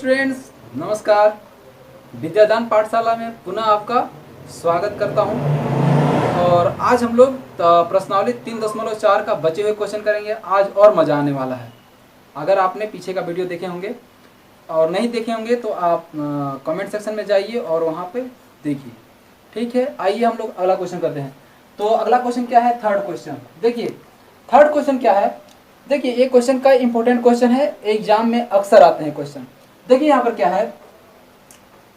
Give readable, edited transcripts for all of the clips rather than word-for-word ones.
Students, नमस्कार। विद्यादान पाठशाला में पुनः आपका स्वागत करता हूं। और आज हम लोग प्रश्नावली 3.4 का बचे हुए क्वेश्चन करेंगे। आज और मज़ा आने वाला है। अगर आपने पीछे का वीडियो देखे होंगे और नहीं देखे होंगे तो आप कमेंट सेक्शन में जाइए और वहां पे देखिए। ठीक है, आइए हम लोग अगला क्वेश्चन करते हैं। तो अगला क्वेश्चन क्या है? Third question. देखिए थर्ड क्वेश्चन क्या है। देखिए ये क्वेश्चन का इंपॉर्टेंट क्वेश्चन है, एग्जाम में अक्सर आते हैं क्वेश्चन। देखिए यहाँ पर क्या है,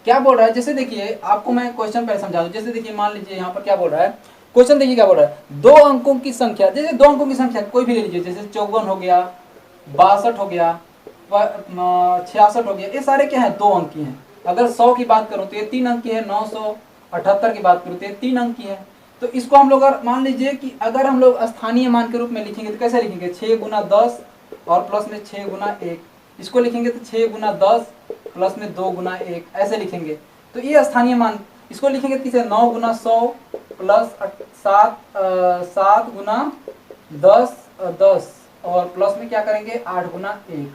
क्या बोल रहा है। जैसे देखिए आपको मैं क्वेश्चन पहले समझा दूं। जैसे देखिए मान लीजिए यहाँ पर क्या बोल रहा है क्वेश्चन। देखिए क्या बोल रहा है, दो अंकों की संख्या। जैसे दो अंकों की संख्या कोई भी ले लीजिए, जैसे 54 हो गया, 62 हो गया, 66 हो गया। ये सारे क्या है? दो अंक की हैं। अगर 100 की बात करूँ तो ये 3 अंक की है। 978 की बात करूँ तो ये 3 अंक की है। तो इसको हम लोग मान लीजिए कि अगर हम लोग स्थानीय मान के रूप में लिखेंगे तो कैसे लिखेंगे? 6 गुना 10 और प्लस में 6 गुना 1। इसको लिखेंगे तो 6 गुना 10 प्लस में 2 गुना 1, ऐसे लिखेंगे। तो ये स्थानीय मान। इसको लिखेंगे किसे? 9 गुना 100 प्लस 7 गुना 10 और प्लस में क्या करेंगे? 8 गुना 1।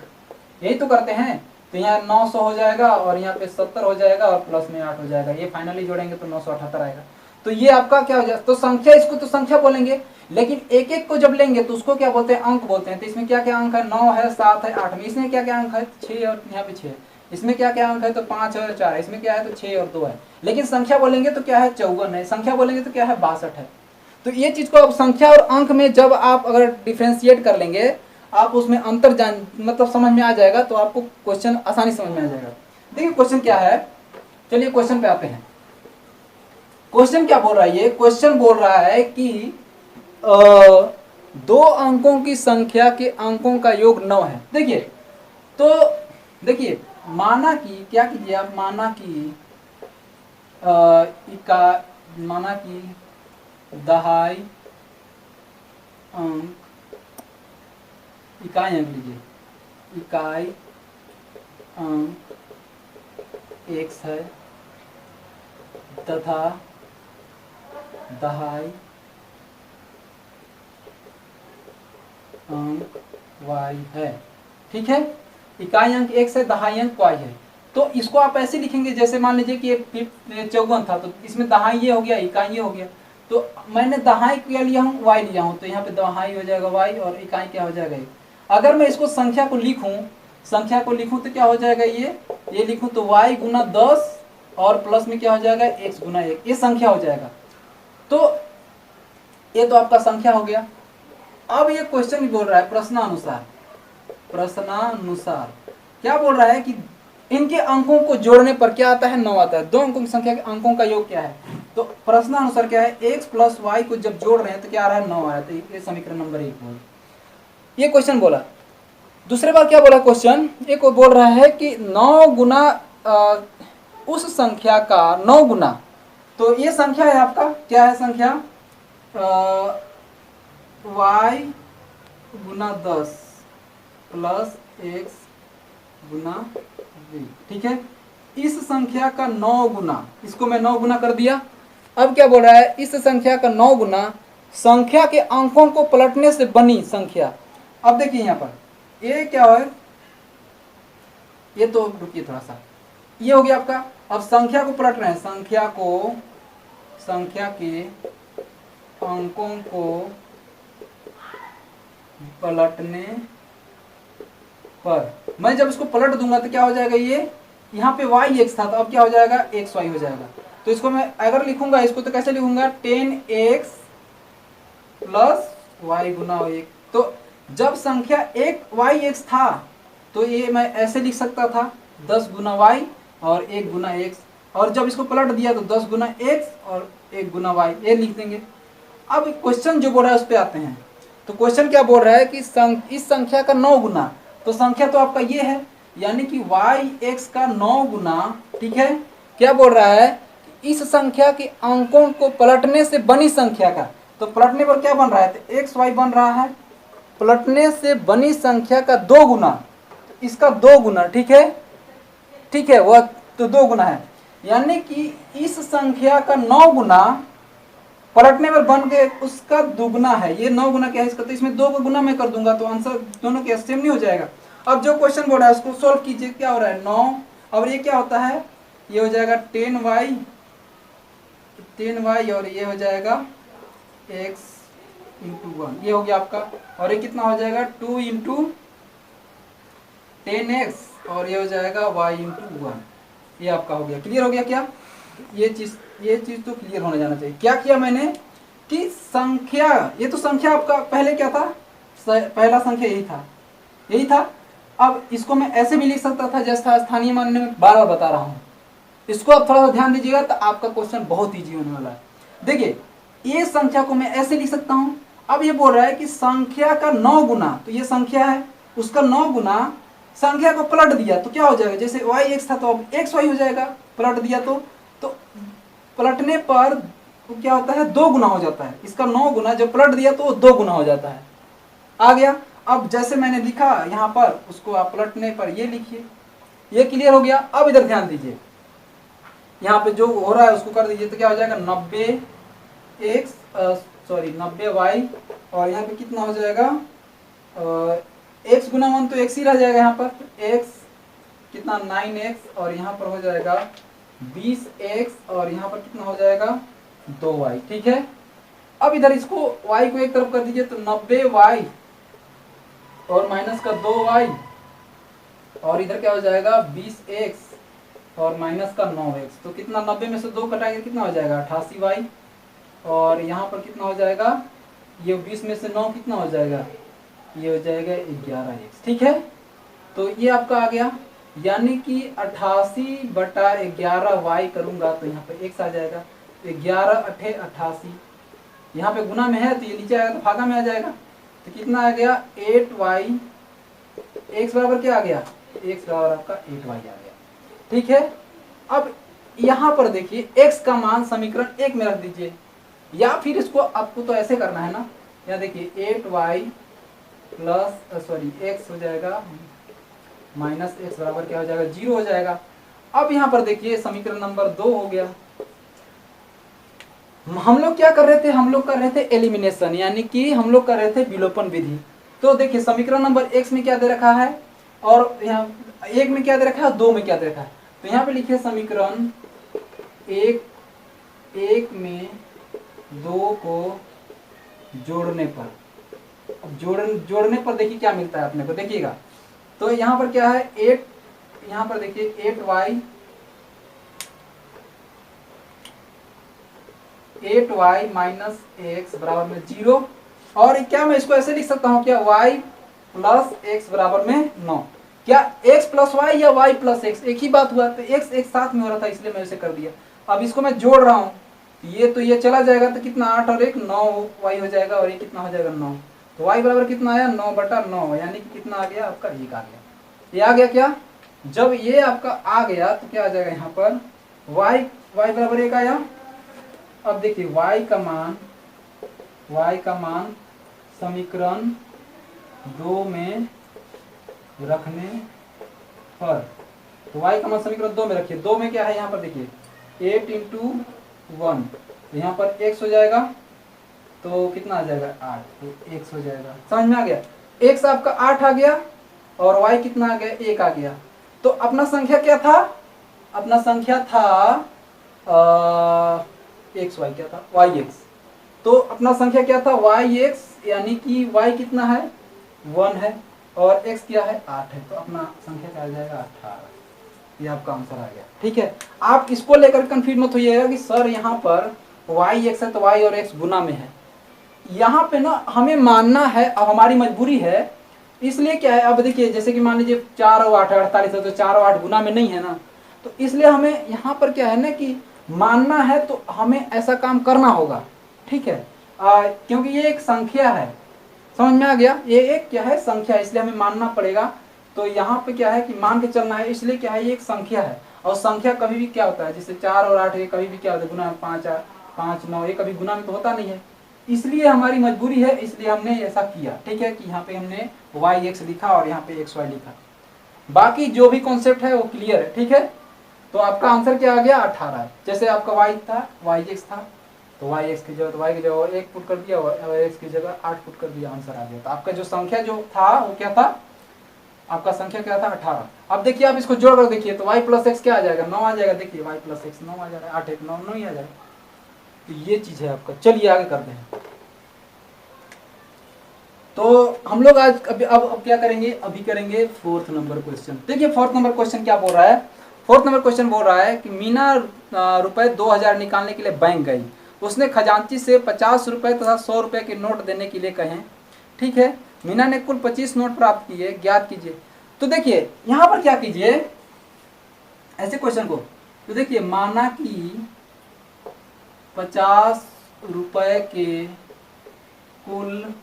यही तो करते हैं। तो यहाँ 900 हो जाएगा और यहाँ पे 70 हो जाएगा और प्लस में 8 हो जाएगा। ये फाइनली जोड़ेंगे तो 978 आएगा। तो ये आपका क्या हो जाएगा? तो संख्या, इसको तो संख्या बोलेंगे, लेकिन एक एक को जब लेंगे तो उसको क्या बोलते हैं? अंक बोलते हैं। तो इसमें क्या क्या अंक है? 9 है, 7 है, 8 में। इसमें क्या क्या अंक है? 6 और यहाँ पे 6। इसमें क्या क्या अंक है? तो 5 और 4 है। इसमें क्या है? तो 6 और 2 है। लेकिन संख्या बोलेंगे तो क्या है? 54 है। संख्या बोलेंगे तो क्या है? 62 है। तो ये चीज को अब संख्या और अंक में जब आप अगर डिफ्रेंशिएट कर लेंगे, आप उसमें अंतर जान मतलब समझ में आ जाएगा, तो आपको क्वेश्चन आसानी समझ में आ जाएगा। देखिए क्वेश्चन क्या है, चलिए क्वेश्चन पे आते हैं। क्वेश्चन क्या बोल रहा है? ये क्वेश्चन बोल रहा है कि दो अंकों की संख्या के अंकों का योग 9 है। देखिए तो देखिए, माना कि क्या कीजिए आप, माना कि दहाई अंक, इकाई अंक लीजिए, इकाई अंक x है तथा दहाई अंक y है। ठीक है, इकाई अंक x है, दहाई अंक y है। तो इसको आप ऐसे लिखेंगे, जैसे मान लीजिए कि 54 था, तो इसमें दहाई ये हो गया, इकाई ये हो गया। तो मैंने दहाई क्या लिया हूँ? y लिया हूँ। तो यहाँ पे दहाई हो जाएगा y और इकाई क्या हो जाएगा? अगर मैं इसको संख्या को लिखूं तो क्या हो जाएगा? ये लिखूं तो y गुना 10 और प्लस में क्या हो जाएगा? x गुना 1। ये संख्या हो जाएगा। तो ये तो आपका संख्या हो गया। अब ये क्वेश्चन बोल रहा है प्रश्नानुसार क्या बोल रहा है कि इनके अंकों को जोड़ने पर क्या आता है? 9 आता है। दो अंकों की संख्या के अंकों का योग क्या है? तो प्रश्नानुसार क्या है? x प्लस y को जब जोड़ रहे हैं तो क्या आ रहा है? 9 आ रहा है। तो ये समीकरण नंबर 1 बोल, ये क्वेश्चन बोला। दूसरे बार क्या बोला क्वेश्चन? एक बोल रहा है कि 9 गुना उस संख्या का 9 गुना। तो ये संख्या है आपका, क्या है संख्या? y गुना 10 प्लस x गुना v। ठीक है, इस संख्या का 9 गुना, इसको मैं 9 गुना कर दिया। अब क्या बोल रहा है? इस संख्या का 9 गुना संख्या के अंकों को पलटने से बनी संख्या। अब देखिए यहाँ पर ये क्या है? ये तो रुकिए थोड़ा सा, ये हो गया आपका। अब संख्या को पलट रहे हैं, संख्या के अंकों को पलटने पर मैं जब इसको पलट दूंगा तो क्या हो जाएगा? ये यहाँ पे y(x) था, तो अब क्या हो जाएगा? xy हो जाएगा। तो इसको मैं अगर लिखूंगा इसको तो कैसे लिखूंगा? 10x प्लस y गुना 1। तो जब संख्या y(x) था तो ये मैं ऐसे लिख सकता था, 10 गुना y और 1 गुना x। और जब इसको पलट दिया तो 10 गुना x और 1 गुना y, ये लिख देंगे। अब क्वेश्चन जो बोल रहा है उस पर आते हैं। तो क्वेश्चन क्या बोल रहा है कि इस संख्या का 9 गुना, तो संख्या तो आपका ये है, यानी कि y(x) का 9 गुना। ठीक है, क्या बोल रहा है? इस संख्या के अंकों को पलटने से बनी संख्या का। तो पलटने पर क्या बन रहा है? तो xy बन रहा है, पलटने से बनी संख्या का 2 गुना, तो इसका 2 गुना। ठीक है, वह तो 2 गुना है, यानी कि इस संख्या का 9 गुना पलटने पर बन के उसका दुगना है। ये 9 गुना क्या है इसका? तो इसमें 2 का गुना मैं कर दूंगा तो आंसर दोनों के सेम नहीं हो जाएगा। अब जो क्वेश्चन बोल रहा है उसको सोल्व कीजिए। क्या हो रहा है 9, और ये क्या होता है, ये हो जाएगा 10y और ये हो जाएगा x इंटू 1, ये हो गया आपका। और ये कितना हो जाएगा 2 इंटू 10x और ये हो जाएगा y इंटू 1, ये आपका हो गया। क्लियर हो गया क्या? ये चीज तो क्लियर होने जाना चाहिए। क्या किया मैंने कि संख्या, ये तो संख्या आपका पहले क्या था, पहला संख्या यही था। अब इसको मैं ऐसे भी लिख सकता था जैसा स्थानीय मान में बार बार बता रहा हूँ। इसको आप थोड़ा सा ध्यान दीजिएगा तो आपका क्वेश्चन बहुत ईजी होने वाला है। देखिए ये संख्या को मैं ऐसे लिख सकता हूँ। अब ये बोल रहा है कि संख्या का 9 गुना, तो ये संख्या है उसका 9 गुना संख्या को पलट दिया तो क्या हो जाएगा, जैसे yx था तो अब xy हो जाएगा, पलट दिया तो पलटने पर तो क्या होता है 2 गुना हो जाता है। इसका 9 गुना जब पलट दिया तो 2 गुना हो जाता है। आ गया। अब जैसे मैंने लिखा यहाँ पर उसको आप पलटने पर ये लिखिए, ये क्लियर हो गया। अब इधर ध्यान दीजिए, यहाँ पे जो हो रहा है उसको कर दीजिए तो क्या हो जाएगा 90y और यहाँ पे कितना हो जाएगा x गुना 1 तो x ही रह जाएगा यहाँ पर, x कितना 9x और यहाँ पर हो जाएगा 20x और यहाँ पर कितना हो जाएगा 2y। ठीक है। अब इधर इसको y को एक तरफ कर दीजिए तो 90y और माइनस का 2y और इधर क्या हो जाएगा 20x और माइनस का 9x, तो कितना 90 में से 2 कटाएंगे कितना हो जाएगा 88y और यहाँ पर कितना हो जाएगा, ये 20 में से 9 कितना हो जाएगा, ये हो जाएगा 11x। ठीक है। तो ये आपका आ गया, यानी कि 88/11y करूंगा तो यहाँ पे x आ जाएगा, 11 अठे 88, यहाँ पे गुना में है तो ये नीचे आएगा तो भागा में आ जाएगा, तो कितना आ गया 8y, x बराबर क्या आ गया, x बराबर आपका 8y आ गया। ठीक है। अब यहाँ पर देखिए x का मान समीकरण 1 में रख दीजिए, या फिर इसको आपको तो ऐसे करना है ना, यहाँ देखिए 8y प्लस x हो जाएगा माइनस x बराबर क्या हो जाएगा 0 हो जाएगा। अब यहाँ पर देखिए समीकरण नंबर 2 हो गया। हम लोग क्या कर रहे थे, हम लोग कर रहे थे एलिमिनेशन, यानी कि हम लोग कर रहे थे विलोपन विधि। तो देखिए समीकरण नंबर x में क्या दे रखा है और यहाँ 1 में क्या दे रखा है, 2 में क्या दे रखा है, तो यहाँ पे लिखिए समीकरण 1 में 2 को जोड़ने पर, जोड़ने पर देखिए क्या मिलता है अपने को, देखिएगा। तो यहाँ पर क्या है 8, यहाँ पर देखिए 8y माइनस x बराबर में 0, और क्या मैं इसको ऐसे लिख सकता हूँ क्या y प्लस x बराबर में 9, क्या x प्लस y या y प्लस x एक ही बात हुआ, तो x एक साथ में हो रहा था इसलिए मैं इसे कर दिया। अब इसको मैं जोड़ रहा हूँ, ये तो ये चला जाएगा तो कितना 8 और 1 9y हो जाएगा और ये कितना हो जाएगा 9, तो y बराबर कितना आया 9/9, यानी कि कितना आ गया आपका 1 आ गया। ये आ गया क्या, जब ये आपका आ गया तो क्या आ जाएगा यहाँ पर y बराबर 1 आया। अब देखिए y का मान समीकरण 2 में रखने पर, तो y का मान समीकरण 2 में रखिए। 2 में क्या है यहाँ पर देखिए 8 इंटू 1, तो यहाँ पर x हो जाएगा तो कितना आ जाएगा 8, तो x हो जाएगा। समझ में आ गया, x आपका 8 आ गया और y कितना आ गया 1 आ गया। तो अपना संख्या क्या था, अपना संख्या था xy क्या था yx, तो अपना संख्या क्या था yx, यानी कि y कितना है 1 है और x क्या है 8 है, तो अपना संख्या क्या आ जाएगा 18। ये आपका आंसर आ गया। ठीक है। आप इसको लेकर कंफ्यूज मत होइएगा कि सर यहाँ पर yx है तो y और x गुना में है, यहाँ पे ना हमें मानना है, अब हमारी मजबूरी है, इसलिए क्या है, अब देखिए जैसे कि मान लीजिए 4 और 8 48 है तो 4 और 8 गुना में नहीं है ना, तो इसलिए हमें यहाँ पर क्या है ना कि मानना है तो हमें ऐसा काम करना होगा। ठीक है। क्योंकि ये एक संख्या है, समझ में आ गया, ये एक क्या है संख्या है, इसलिए हमें मानना पड़ेगा। तो यहाँ पे क्या है कि मान के चलना है, इसलिए क्या है ये एक संख्या है, और संख्या कभी भी क्या होता है, जैसे 4 और 8 ये कभी भी क्या होता है गुना, 5 9 ये कभी गुना में तो होता नहीं है, इसलिए हमारी मजबूरी है, इसलिए हमने ऐसा किया। ठीक है, कि यहाँ पे हमने yx लिखा और यहाँ पे xy लिखा। बाकी जो भी कॉन्सेप्ट है वो क्लियर है। ठीक है। तो आपका आंसर क्या आ गया 18। जैसे आपका y था yx था तो yx की जगह y की जगह 1 पुट कर दिया और x की जगह 8 पुट कर दिया, आंसर आ गया। तो आपका जो संख्या जो था वो क्या था आपका संख्या क्या था 18। अब देखिए आप इसको जोड़ कर देखिए तो y प्लस एक्स क्या आ जाएगा 9 आ जाएगा। देखिए y प्लस एक्स 9 आ जा रहा है, 8 1 9 9 ही आ जाएगा। तो ये चीज है आपका। चलिए आगे करते हैं। तो हम लोग आज अब क्या करेंगे, अभी करेंगे फोर्थ नंबर क्वेश्चन। देखिए फोर्थ नंबर क्वेश्चन क्या बोल रहा है। फोर्थ नंबर क्वेश्चन बोल रहा है कि मीना रुपए 2000 निकालने के लिए बैंक गई। उसने खजांची से 50 रुपए तथा 100 रुपए के नोट देने के लिए कहे। ठीक है, मीना ने कुल 25 नोट प्राप्त किए, ज्ञात कीजिए। तो देखिए यहां पर क्या कीजिए ऐसे क्वेश्चन को। तो देखिए माना कि 50 रुपए के कुल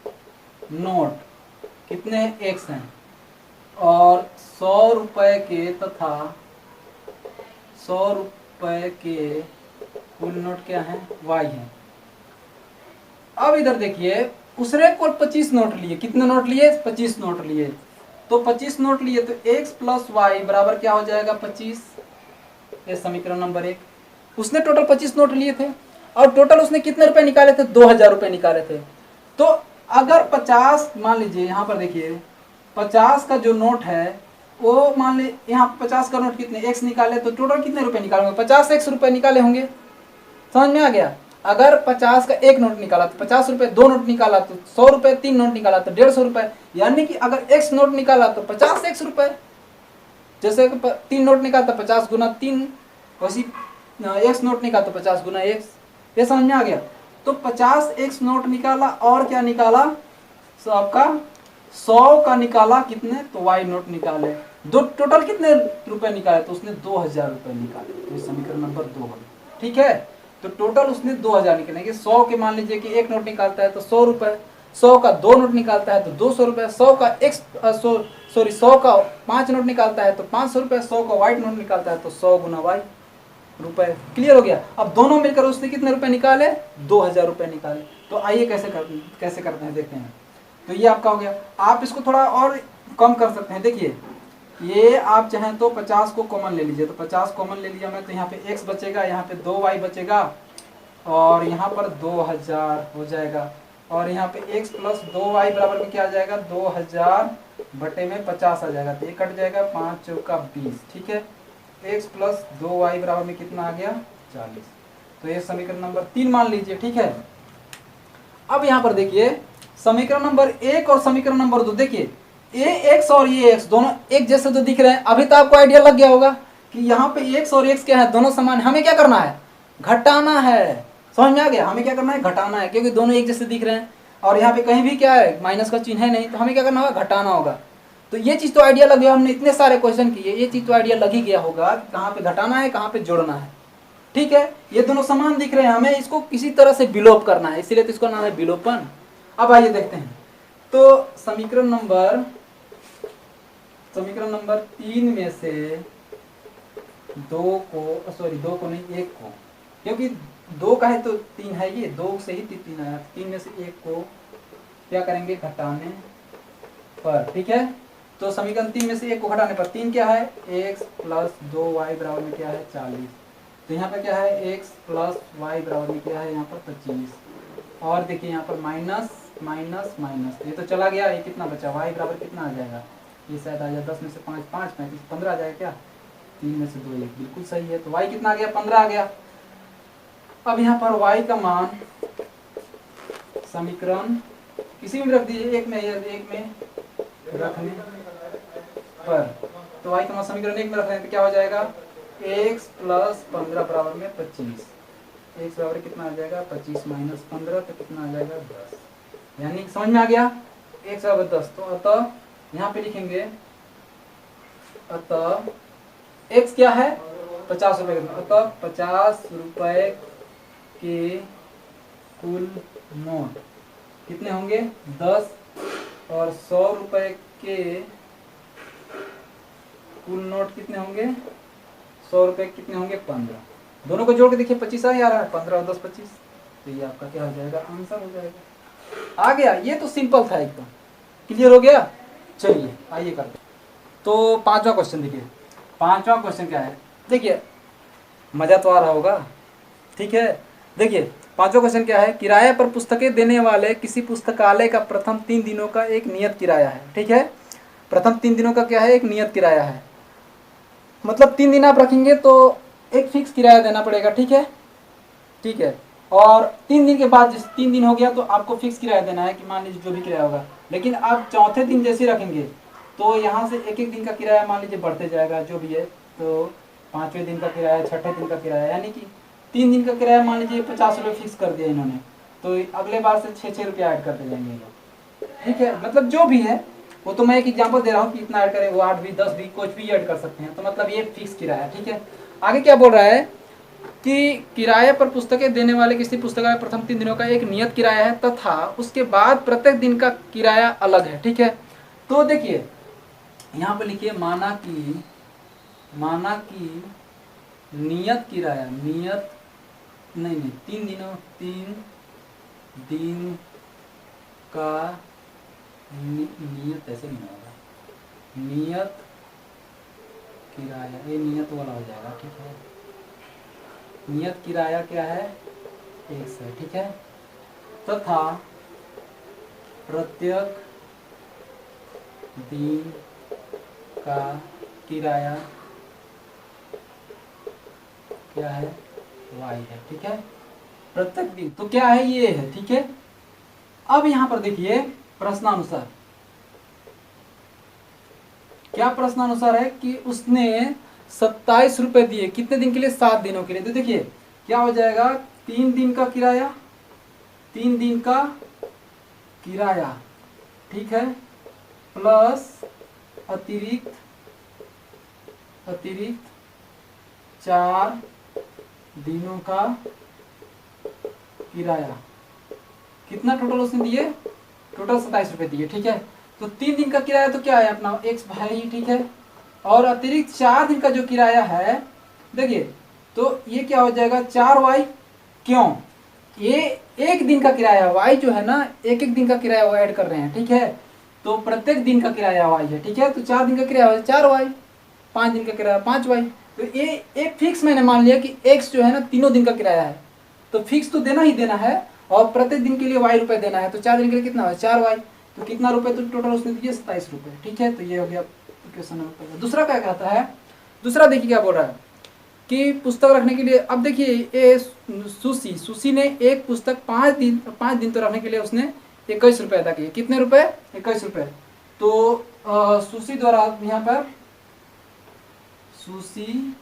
नोट कितने एक्स हैं और 100 रुपए के तथा 100 रुपए के कुल नोट क्या है वाई है। अब इधर देखिए उसने कुल 25 नोट लिए। कितने नोट लिए 25 नोट लिए। तो 25 नोट लिए तो x प्लस वाई बराबर क्या हो जाएगा 25। ये समीकरण नंबर 1। उसने टोटल 25 नोट लिए थे और टोटल उसने कितने रुपए निकाले थे 2000 रुपए निकाले थे। तो अगर 50 मान लीजिए यहाँ पर देखिए 50 का जो नोट है वो मान ली यहाँ 50 का नोट कितने x निकाले तो टोटल कितने रुपए निकाले होंगे 50x रुपए निकाले होंगे। समझ में आ गया। अगर 50 का एक नोट निकाला तो 50 रुपए, 2 नोट निकाला तो 100 रुपए, 3 नोट निकाला तो 150 रुपए। यानी कि अगर x नोट निकाला तो 50x रुपए। जैसे 3 नोट निकालता 50 गुना 3, वैसी x नोट निकाला तो 50 गुना x। ये समझ में आ गया। तो 50x नोट निकाला और क्या निकाला तो आपका 100 का निकाला कितने तो y नोट निकाले। दो टोटल कितने रुपए निकाले तो उसने 2000 रुपए निकाले। तो समीकरण नंबर 2 है। ठीक है, तो टोटल उसने 2000 निकालेंगे। 100 के मान लीजिए कि एक नोट निकालता है तो 100 रुपए, 100 का 2 नोट निकालता है तो 200 रुपए, 100 का 100 का 5 नोट निकालता है तो 500 रुपए, 100 का व्हाइट नोट निकालता है तो 100 गुना वाई रुपए। क्लियर हो गया। अब दोनों मिलकर उसने कितने रुपए निकाले 2000 रुपए निकाले। तो आइए कैसे करते हैं देखते हैं। तो ये आपका हो गया। आप इसको थोड़ा और कम कर सकते हैं। देखिए ये आप चाहें तो 50 को कॉमन ले लीजिए। तो 50 कॉमन ले लिया मैं तो यहाँ पे x बचेगा, यहाँ पे 2y बचेगा और यहाँ पर 2000 हो जाएगा और यहाँ पे x प्लस 2y बराबर में क्या आ जाएगा 2000 बटे में 50 आ जाएगा। तो ये कट जाएगा 5 चौका 20। ठीक है, x प्लस 2y बराबर में कितना आ गया 40। तो ये समीकरण नंबर 3 मान लीजिए। ठीक है, अब यहाँ पर देखिए समीकरण नंबर 1 और समीकरण नंबर 2 देखिए ये x और ये x दोनों एक जैसे तो दिख रहे हैं। अभी तो आपको आइडिया लग गया होगा कि यहाँ पे x और x क्या है दोनों समान। हमें क्या करना है घटाना है। समझ में आ गया। हमें क्या करना है घटाना है क्योंकि दोनों एक जैसे दिख रहे हैं और यहाँ पे कहीं भी क्या है माइनस का चिन्ह है नहीं। तो हमें क्या करना होगा घटाना होगा। तो ये चीज तो आइडिया लग गया। हमने इतने सारे क्वेश्चन किए, ये चीज तो आइडिया लग ही गया होगा कहाँ पे घटाना है कहाँ पे जोड़ना है। ठीक है, ये दोनों समान दिख रहे हैं, हमें इसको किसी तरह से विलोप करना है, इसीलिए तो इसका नाम है विलोपन। अब आइए देखते हैं। तो समीकरण नंबर 3 में से 2 को नहीं 1 को, क्योंकि 2 का है तो 3 है, ये 2 से ही 3 आया। 3 में से 1 को क्या करेंगे घटाने पर। ठीक है, तो समीकरण 3 में से 1 को घटाने पर 3 क्या है x प्लस 2y बराबर में क्या है 40। तो यहाँ पर क्या है x प्लस y बराबर में क्या है यहाँ पर 25। और देखिए यहाँ पर माइनस माइनस माइनस, ये तो चला गया। ये कितना बचा y बराबर कितना आ जाएगा ये शायद आ जाए 10 में से 5 5 35 15 आ जाएगा क्या। 3 में से 2 1 बिल्कुल सही है। तो y कितना आ गया 15 आ गया। अब यहाँ पर y का मान समीकरण किसी में रख दीजिए, एक में रखने पर। तो y का मान समीकरण 1 में रखने तो क्या हो जाएगा x प्लस 15 बराबर में 25। x बराबर कितना आ जाएगा 25 माइनस 15 तो कितना आ जाएगा 10। यानी समझ में आ गया x बराबर 10। तो अतः यहाँ पे लिखेंगे अतः x क्या है 50 रुपए। अतः 50 रुपए के कुल नोट कितने होंगे 10 और 100 रुपए के कुल नोट कितने होंगे 100 रुपए कितने होंगे 15। दोनों को जोड़ के देखिए 25 आ रहा है 15 और 10 25। तो ये आपका क्या हो जाएगा आंसर हो जाएगा। आ गया। ये तो सिंपल था एकदम। क्लियर हो गया। चलिए आइए करते। तो 5वां क्वेश्चन देखिए। 5वां क्वेश्चन क्या है देखिए, मजा तो आ रहा होगा। ठीक है, देखिए 5वां क्वेश्चन क्या है। किराए पर पुस्तकें देने वाले किसी पुस्तकालय का प्रथम 3 दिनों का एक नियत किराया है। ठीक है, प्रथम 3 दिनों का क्या है, एक नियत किराया है, मतलब 3 दिन आप रखेंगे तो एक फिक्स किराया देना पड़ेगा, ठीक है, ठीक है। और 3 दिन के बाद, जिस 3 दिन हो गया तो आपको फिक्स किराया देना है कि मान लीजिए जो भी किराया होगा। लेकिन आप चौथे दिन जैसे रखेंगे तो यहाँ से एक एक दिन का किराया मान लीजिए बढ़ते जाएगा जो भी है, तो 5वें दिन का किराया, 6ठे दिन का किराया, यानी कि 3 दिन का किराया मान लीजिए 50 रुपये फिक्स कर दिया इन्होंने, तो अगले बार से 6 रुपया ऐड करते जाएंगे ये लोग, ठीक है। मतलब जो भी है वो तो मैं एक एग्जांपल दे रहा हूँ कि इतना ऐड करें, वो 8 भी 10 भी कुछ भी ऐड कर सकते हैं, तो मतलब ये फिक्स किराया, ठीक है। आगे क्या बोल रहा है कि किराए पर पुस्तकें देने वाले किसी पुस्तकालय प्रथम 3 दिनों का एक नियत किराया है तथा उसके बाद प्रत्येक दिन का किराया अलग है, ठीक है। तो देखिए यहाँ पर लिखिए माना कि नियत किराया, नियत नहीं 3 दिन का नियत ऐसे नहीं होगा, नियत किराया, ये नियत वाला हो जाएगा, ठीक है। नियत किराया क्या है, 100, ठीक है, तथा प्रत्येक दिन का किराया क्या है, y है, ठीक है। प्रत्येक दिन तो क्या है, ये है, ठीक है। अब यहां पर देखिए प्रश्नानुसार, क्या प्रश्नानुसार है कि उसने 27 रुपए दिए, कितने दिन के लिए, 7 दिनों के लिए। तो देखिए क्या हो जाएगा, 3 दिन का किराया, 3 दिन का किराया, ठीक है, प्लस अतिरिक्त 4 दिनों का किराया, कितना टोटल उसने दिए, टोटल 27 रुपए दिए, ठीक है। तो 3 दिन का किराया तो क्या है अपना एक्स है ही, ठीक है, और अतिरिक्त 4 दिन का जो किराया है, देखिए तो ये क्या हो जाएगा 4y, क्यों, ये एक दिन का किराया y जो है ना, एक एक दिन का किराया वो ऐड कर रहे हैं, ठीक है। तो प्रत्येक दिन का किराया y है, ठीक है। तो 4 दिन का किराया है 4y, 5 दिन का किराया 5y। तो ये एक फिक्स मैंने मान लिया कि x जो है ना तीनों दिन का किराया है, तो फिक्स तो देना ही देना है, और प्रत्येक दिन के लिए y रुपए देना है, तो 4 दिन के लिए कितना है 4y, तो कितना रुपए तो टोटल उसने दिए 27 रुपए, ठीक है। तो ये हो गया क्वेश्चन नंबर। दूसरा क्या कहता है, दूसरा देखिए क्या बोल रहा है कि पुस्तक रखने के लिए, अब देखिए ये सुशी ने एक पुस्तक 5 दिन तो रखने के लिए उसने 21 रुपए अदा किए, कितने रुपए, 21 रुपए। तो सुशी द्वारा यहाँ पर सुशी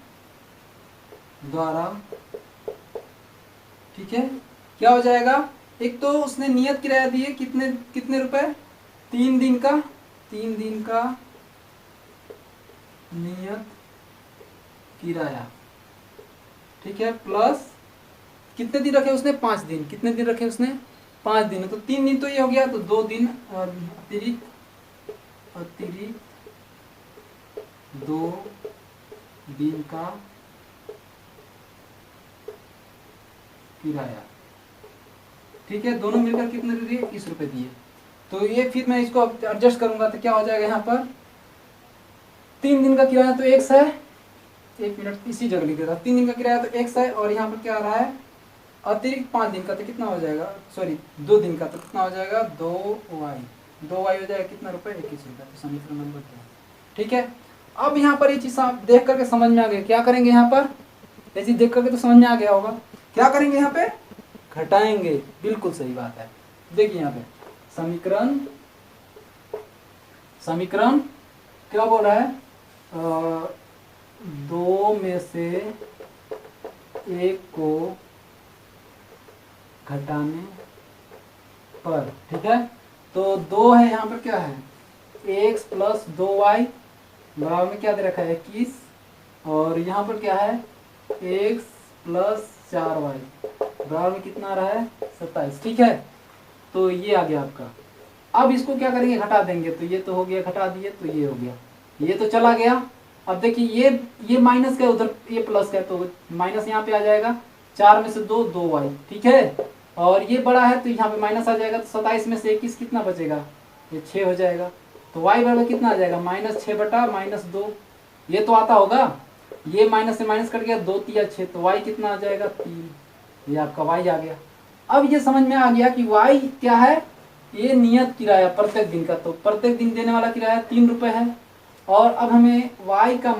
द्वारा, ठीक है, क्या हो जाएगा, एक तो उसने नियत किराया दिए कितने रुपए, 3 दिन का नियत किराया, ठीक है, प्लस कितने दिन रखे उसने 5 दिन, कितने दिन रखे उसने 5 दिन, तो 3 दिन तो ये हो गया, तो 2 दिन अतिरिक्त 2 दिन का किराया, ठीक है। दोनों मिलकर कितने दिए, 21 रुपए दिए। तो ये फिर मैं इसको एडजस्ट करूंगा तो क्या हो जाएगा, यहाँ पर 3 दिन का किराया तो 100 है, 1 मिनट इसी जगह लिख देता, 3 दिन का किराया तो 100 है, और यहाँ पर क्या आ रहा है अतिरिक्त 5 दिन का तो कितना हो जाएगा, सॉरी 2 दिन का तो कितना हो जाएगा 2y हो जाएगा कितना रुपए, 21 रुपये। तो समीकरण नंबर 2, ठीक है। अब यहाँ पर ये चीज आप देख करके समझ में आ गया, क्या करेंगे यहाँ पर, ये चीज देख करके तो समझ में आ गया होगा, क्या करेंगे यहाँ पे, घटाएंगे, बिल्कुल सही बात है। देखिए यहाँ पे समीकरण क्या बोल रहा है, 2 में से 1 को घटाने पर, ठीक है। तो 2 है, यहाँ पर क्या है x प्लस 2y बराबर में क्या दे रखा है 21, और यहाँ पर क्या है x प्लस 4y बराबर में कितना आ रहा है 27, ठीक है। तो ये आ गया आपका। अब इसको क्या करेंगे, घटा देंगे, तो ये तो हो गया, घटा दिए तो ये हो गया, ये तो चला गया। अब देखिए ये माइनस का, उधर ये प्लस का, तो माइनस यहाँ पे आ जाएगा, 4 में से 2y, ठीक है। और ये बड़ा है तो यहाँ पे माइनस आ जाएगा, तो 27 में से 21 कितना बचेगा, ये 6 हो जाएगा। तो y बराबर कितना आ जाएगा, -6 बटा -2, ये तो आता होगा, ये माइनस से माइनस कट गया, 2 3 6, तो y कितना आ जाएगा 3, ये आपका y आ गया। अब ये समझ में आ गया कि y क्या है, ये नियत किराया प्रत्येक दिन का, तो प्रत्येक दिन देने वाला किराया 3 रुपये है। और अब हमें y का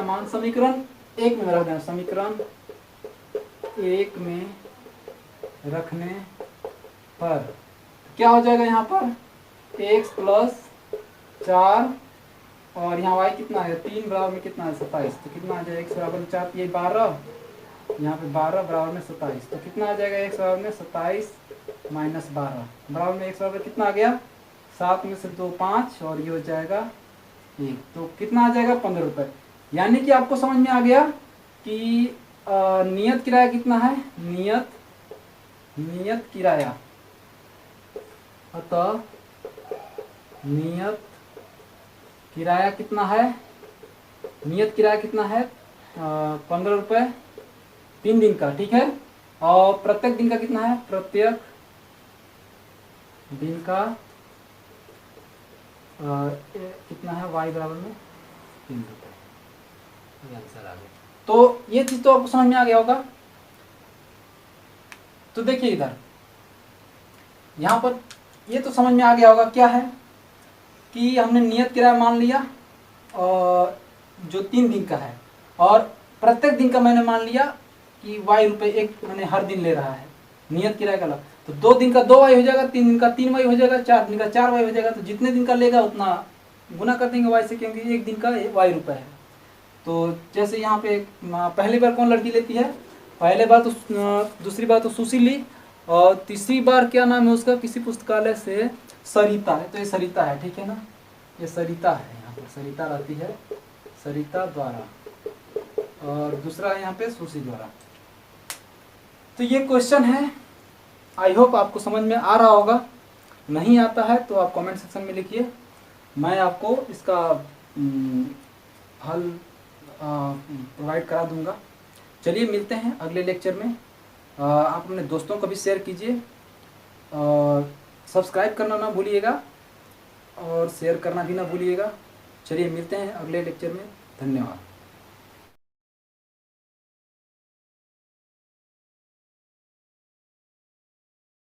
मान समीकरण 1 में रख देना, समीकरण 1 में रखने पर क्या हो जाएगा, यहाँ पर x प्लस 4 और यहाँ y कितना है 3 बराबर में कितना है 27, तो कितना आ जाएगा x बराबर में 4, ये 12, यहाँ पे 12 बराबर में 27, तो कितना आ जाएगा x बराबर में 27 माइनस 12 बराबर में x बराबर कितना आ गया 7 में से 2 5 और ये हो जाएगा 1, तो कितना आ जाएगा 15 रुपये। यानी कि आपको समझ में आ गया कि नियत किराया कितना है, नियत किराया, अतः नियत किराया कितना है, नियत किराया कितना है 15 रुपये 3 दिन का, ठीक है। और प्रत्येक दिन का कितना है, प्रत्येक दिन का कितना है y बराबर में 3 रुपये, आंसर आ गया। तो ये चीज तो आपको समझ में आ गया होगा। तो देखिए इधर यहाँ पर ये तो समझ में आ गया होगा क्या है कि हमने नियत किराया मान लिया और जो 3 दिन का है, और प्रत्येक दिन का मैंने मान लिया कि y रुपये एक मैंने हर दिन ले रहा है, नियत किराया का अलग, तो 2 दिन का 2y हो जाएगा, 3 दिन का 3y हो जाएगा, 4 दिन का 4y हो जाएगा, तो जितने दिन का लेगा उतना गुना कर देंगे y से, क्योंकि एक दिन का y रुपये है। तो जैसे यहाँ पे पहली बार कौन लड़की लेती है, पहले बार तो दूसरी बार तो सुशी ली, और तीसरी बार क्या नाम है उसका, किसी पुस्तकालय से सरिता है, तो ये सरिता है, ठीक है ना, ये सरिता है, यहाँ पर सरिता रहती है, सरिता द्वारा, और दूसरा यहाँ पे सुशी द्वारा। तो ये क्वेश्चन है, आई होप आपको समझ में आ रहा होगा। नहीं आता है तो आप कमेंट सेक्शन में लिखिए, मैं आपको इसका हल प्रोवाइड करा दूंगा। चलिए मिलते हैं अगले लेक्चर में। आप अपने दोस्तों को भी शेयर कीजिए, और सब्सक्राइब करना ना भूलिएगा और शेयर करना भी ना भूलिएगा। चलिए मिलते हैं अगले लेक्चर में, धन्यवाद।